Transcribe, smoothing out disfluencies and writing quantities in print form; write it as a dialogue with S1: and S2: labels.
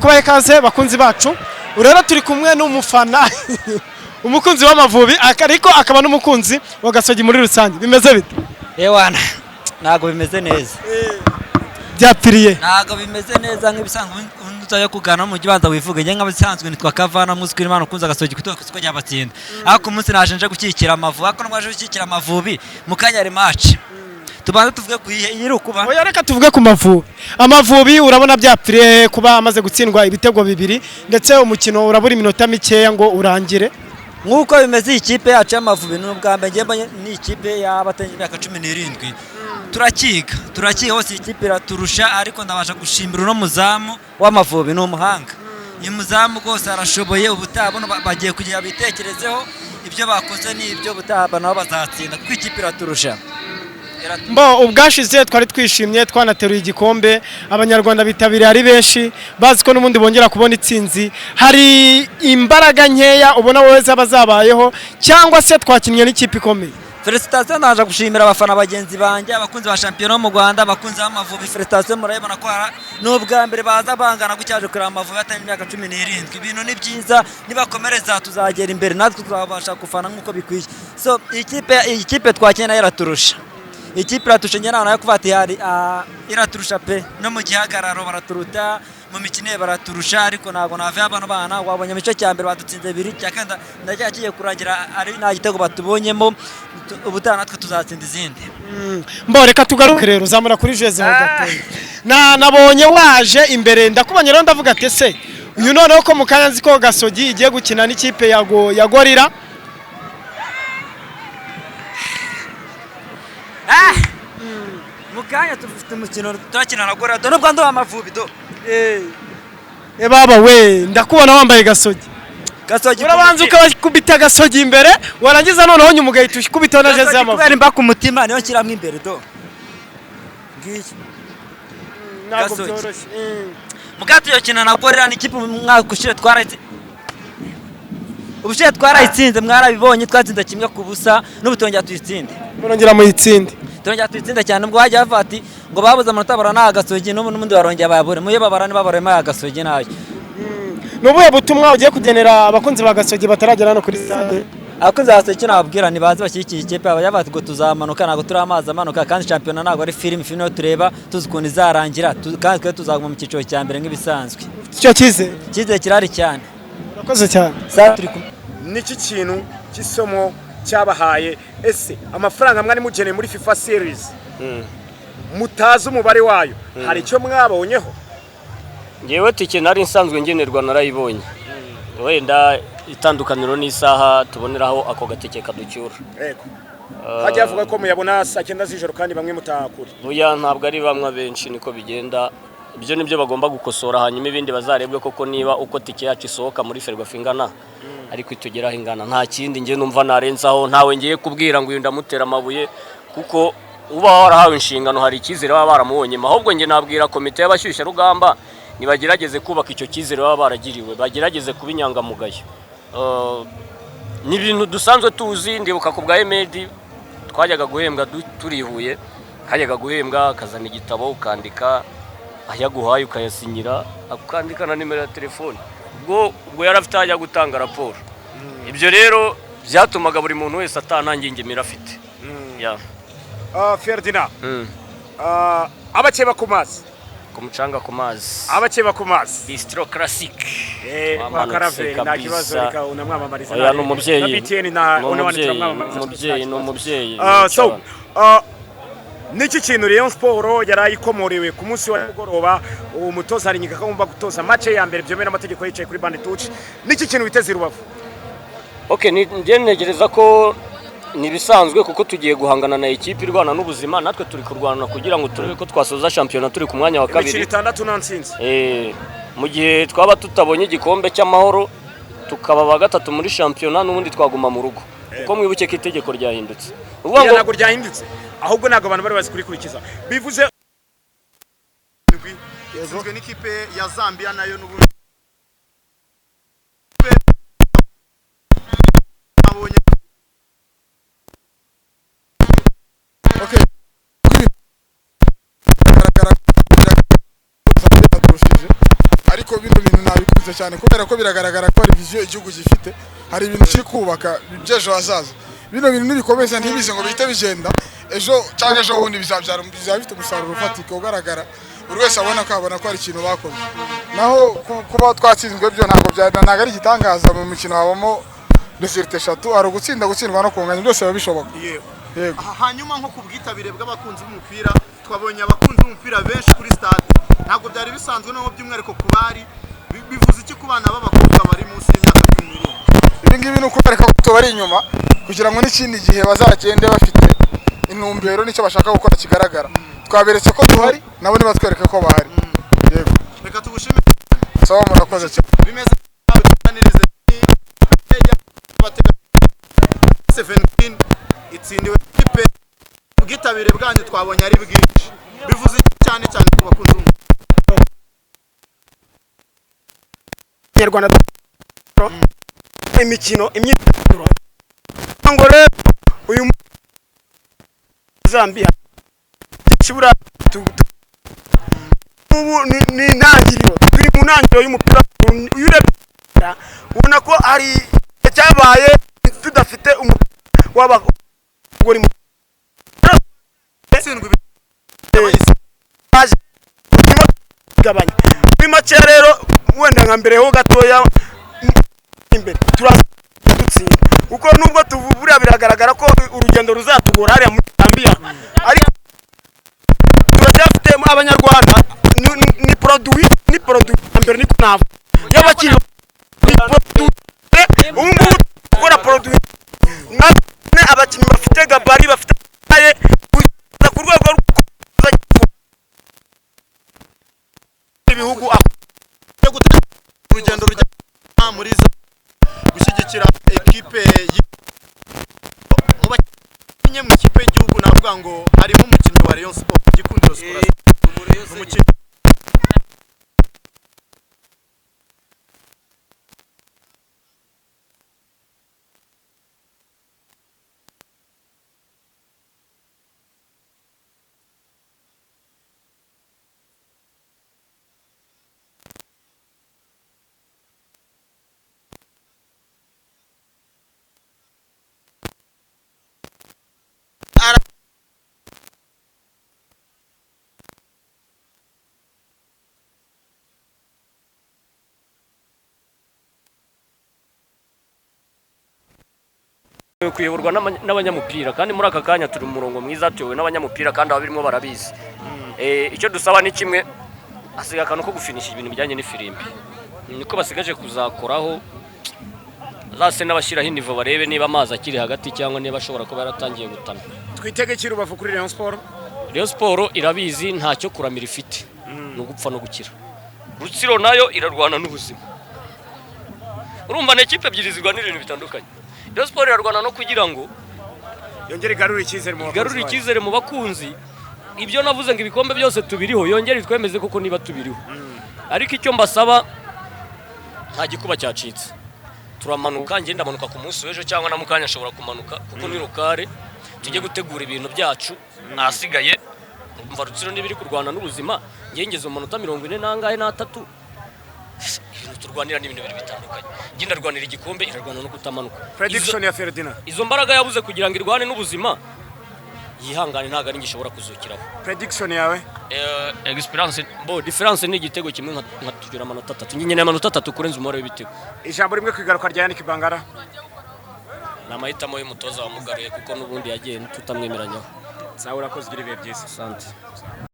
S1: kubaha ikaze bakunzi bacu. Urero turi kumwe n'umufana umukunzi w'Amavubi ariko akaba n'umukunzi wa Gasogi muri rusange. Bimeze bite?
S2: Ewana nago bimeze neza.
S1: Byapfiriye.
S2: Nago bimeze neza nk'ibisanzwe yo kugana mu gibanza wivuga nge nk'abisanzwe nitwa Kavana muzikira Imana ukunza Gasogi kutoka kusiko ryabatsinda. Ariko umunsi naje gukikira Amavubi ariko nwaje gukikira Amavubi mu kanya match. Tubanze tuvuge ku yiri ukuba.
S1: Oya reka tuvuge ku Mavubi. Amavubi urabona byapfiriye kuba amaze gutsindwa ibitego bibiri ndetse umukino urabura iminota mikeya ngo urangire.
S2: Nkuko bimeze ikipe yacu y'Amavubi n'ubwambe ngemba ni ikipe y'abatangiye imyaka 17. Turakiga hose ikipe iraturusha ariko ndabasha gushimira no muzamu w'Amavubi no muhanga. Uyu muzamu rwose arashoboye ubutabona bagiye kugira bitekerezeho ibyo bakoze ni ibyo butaba nabo bazatsinda kuko ikipe iraturusha.
S1: Mbo ubwashize twari twishimye twanateruye igikombe abanyarwanda bitabiriye ari benshi bazi ko n'ubundi bongera kubona itsinzi. Hari imbaraga nkeya ubona wowe zabazabayeho cyangwa se twakinnye n'ikipe ikomeye.
S2: Felicitation naje gushimira abafana bagenzi banjye abakunzi ba champion mu Rwanda abakunzi b'Amavubi. Felicitation murayibona ko n'ubwa mbere baza bangana gucyaje kuri Amavubi atanye imyaka 17. Ibintu ni byiza nibakomereza tuzagera imbere natwe tuzabasha gufana nkuko bikwiye. So ikipe twakina yaraturusha. Ikipe iraturusha nyana nayo kuvati hari iraturusha pe no mu gihagararo baraturuta mu mikine baraturusha ariko nago nave abana bana wabonye mico cyambere badutsinze biri cyakanda ndacyakiye kurangira ari nta gitego batubonyemo ubutana natwe tuzatsinda izindi.
S1: Mbo reka tugaruke rero zamura kuri Jeze ho gato. Nabonye waje imbere ndakubanye rero ndavuga ati se uyu noneho ko mu kanya nzi ko Gasogi igiye gukina n'ikipe ya Gorira.
S2: Mukanya tufite umukino turakina na Gorira no Rwanda w'Amavubi do.
S1: Baba we ndakubona wambaye Gasogi.
S2: Gasogi
S1: urabanza ukabita Gasogi imbere warangiza noneho nyumugahita ukubita na Jeze y'Amavubi.
S2: Kubera imba ku mutima niyo kiramwe imbere do. Ngiki.
S1: Ntabwo byoroshye.
S2: Mukati yo kina na Gorira ni ikipe mwakushire twarayitse. Ubushe twarayitsinze mwarabibonye twatsinda kimwe ku busa n'ubutongera tuyitsinde.
S1: Murongera mu itsinde.
S2: Tongera tuyitsinde cyane ubwo hajya bafati ngo babuze amanota barana Gasogi n'umundi barongera bayabure muye babarane babarema Gasogi nayo.
S1: Nubuye butumwa ugiye kugenera abakunzi ba Gasogi bataragera no kuri stade.
S2: Abakunzi ba Gasogi nababwira ni bazi bashyikiye ikipe abafati ngo tuzamanuka nago turamaza amanuka kandi champion nago ari film yo tureba tuzikunda izarangira kandi tuzaguma mu cyiciro cya mbere nk'ibisanzwe.
S1: Icyo kize
S2: kirari cyane.
S1: Urakoze cyane.
S3: Niki kintu kisomo cyabahaye ese amafaranga mwari mugeneye muri FIFA series mutazi umubare wayo hari icyo mwabonyeho?
S4: Ngewe tike nari nsanzwe ngenerwa narayibonye wenda itandukaniro n'isaha tuboneraho ako gatike kaducyura.
S3: Yego hajya avuga ko muyabona saa 9 z'ijoro kandi bamwe mutakuri.
S4: Buya ntabwo ari bamwe benshi niko bigenda. Ibyo nibyo bagomba gukosora hanyuma ibindi bazarebwe koko niba uko tike yacu isohoka muri Ferwafa ingana ariko itugeraho ingana nta kindi nge numva narenzaho ntawe ngiye kubwira ngo uyu ndamutera amabuye kuko uba warahawe inshingano hari ikizere baba baramubonye ahubwo nge nabwira komite y'abashyushya rugamba nibagerageze kubaka icyo kizere baba baragiriwe bagerageze kubinyangamugayo. Ni ibintu dusanzwe tuzi ndibuka ku bwa Emedi twajyaga guhembwa turihuye hajyaga guhembwa akazana igitabo ukandika ayaguhaye ukayasinyira akandika na nimero ya telefone ubwo yarafite ajya gutanga raporo. Ibyo rero byatumaga buri muntu wese atanangingimira afite.
S3: Ferdinand abakeba ku mazi
S4: ku mucanga ku mazi
S3: abakeba ku mazi
S4: Bistro Classic
S3: Karaveri nta kibazo reka unamwamamariza
S4: oya n'umubyeyi n'umubyeyi.
S3: So niki kintu Rayon Sport yarayikomorewe ku munsi wa mugoroba umutoza arinyika ko ngomba gutoza match ya mbere byemera amategeko yicaye kuri bande touch niki kintu biteze Rubavu?
S4: Okay nje negereza ko nibisanzwe kuko tugiye guhangana na ekipe irwana n'ubuzima natwe turi kurwana kugira ngo turebe ko twasoza championnat turi ku mwanya wa kabiri.
S3: Imikino 6 nansinze.
S4: Mu gihe twaba tutabonye igikombe cy'amahoro tukaba ba gatatu muri championnat n'ubundi twaguma mu rugo. Kuko mwibuke ko itegeko ryahindutse.
S3: Uvuga ngo ntago ryahindutse. Ahubwo nago abantu bari bazi kurikurikiza. Bivuze
S5: yazwe n'ikipe ya Zambia nayo n'ubu ariko bino
S6: bintu nabikunze cyane kubera ko biragaragara ko ari vision igihugu gifite, hari ibintu kiri kubaka by'ejo hazaza. Bino bintu nibikomeza ntibize ngo bihite bigenda ejo cyangwa ejo bundi bizaba bifite umusaruro ufatika ugaragara, buri wese abona ko ari ikintu bakoze. Naho kuba twatsinzwe byo ntabwo ari igitangaza. Mu mukino habamo result eshatu, ari ugutsinda, gutsindwa no kunganya, byose biba bishoboka.
S5: Yego. Hanyuma nko kubwitabire bw'abakunzi b'umupira, twabonye abakunzi b'umupira benshi kuri stade, ntabwo byari bisanzwe no by'umwihariko ku bari, bivuze iki ku bana b'abakobwa bari munsi y'imyaka 17?
S6: Ibi ngibi ni ukubereka ko tubari inyuma kugira ngo n'ikindi gihe bazagende bafite intumbero n'icyo bashaka gukora kigaragara. Twaberetse ko duhari, nabo nibatwereka ko bahari. Yego.
S5: Reka tugushimire.
S6: Sawa, murakoze cyane.
S5: Bimeze tuganirize abatega 17 itsindiwe ipe, ubwitabire bwanyu twabonye ari bwinshi, bivuze cyane cyane ku bakunzi
S3: Nyarwanda imikino imyiteguro ngo rero uyu Zambia kibura ubu ni ntangiriro, turi mu ntangiriro y'umupira. Ubona ko ari cyabaye tudafite w'abagore mu gabanya muri make rero, wenda nka mbere ho gatoya imbere turatsinda, kuko nubwo tuvubura biragaragara ko urugendo ruzatugora hariya muri Zambia, ariko turacyafite abanyarwanda ni produit mbere niko navo y'abakiri ni produit. Ubu ngubu gukora produit abakinnyi bafite gabari, bafite ku rwego ibihugu
S5: urugendo rujya muri gushyigikira ekipe mu ikipe y'igihugu. Navuga ngo harimo umukinnyi wa Rayon Sport Gikundiro Sport.
S4: kuyoborwa n'abanyamupira, kandi muri aka kanya turi mu murongo mwiza tuyobowe n'abanyamupira kandi ababirimo barabizi. Icyo dusaba ni kimwe, asigaye akantu ko gufinisha ibintu bijyanye n'ifirimbi, niko basigaje kuzakoraho, zase n'abashyiraho inivo barebe niba amazi akiri hagati cyangwa niba ashobora kuba yaratangiye gutana.
S3: Twitege ki Rubavu kuri Rayon Sport?
S4: Rayon Sport irabizi ntacyo kuramira ifite, no gupfa no gukira. Rutsiro nayo irarwana n'ubuzima. Urumva ne ekipe ebyiri zirwanira ibintu bitandukanye. Rayon Sport irarwana no kugira ngo
S3: yongere igarurire icyizere
S4: mu bakunzi. Ibyo navuze ngo ibikombe byose tubiriho, yongere twemeze koko niba tubiriho. Ariko icyo mbasaba, nta gikuba cyacitse. Turamanuka, ngenda ndamanuka ku munsi w'ejo cyangwa na mukanya ashobora kumanuka kuko ni rukare, tujye gutegura ibintu byacu. Nasigaye umva Rutsiro n'ibiri kurwana n'ubuzima, ngengeze mu manota 40 nangahe na 3. Ibintu turwanira n'ibintu biri bitandukanye. Ngenda rwanira igikombe, irarwana no kutamanuka.
S3: Prediction ya Ferdinand,
S4: izo mbaraga yabuze kugira ngo irwane n'ubuzima, yihangane ntago ari ngishobora kuzukiraho.
S3: Prediction yawe?
S4: Experience difference ni igitego kimwe nka tugira amanota 3, nyine amanota 3 kurenza umubare w'ibitego.
S3: Ijambo rimwe kwigaruka rya Yannick Bangara?
S4: Namahitamo y'umutoza wa Mugaruye kuko nubundi yagiye tutamwemeranyaho.
S3: Sawa, urakoze, gira ibihe byiza.
S4: Asante.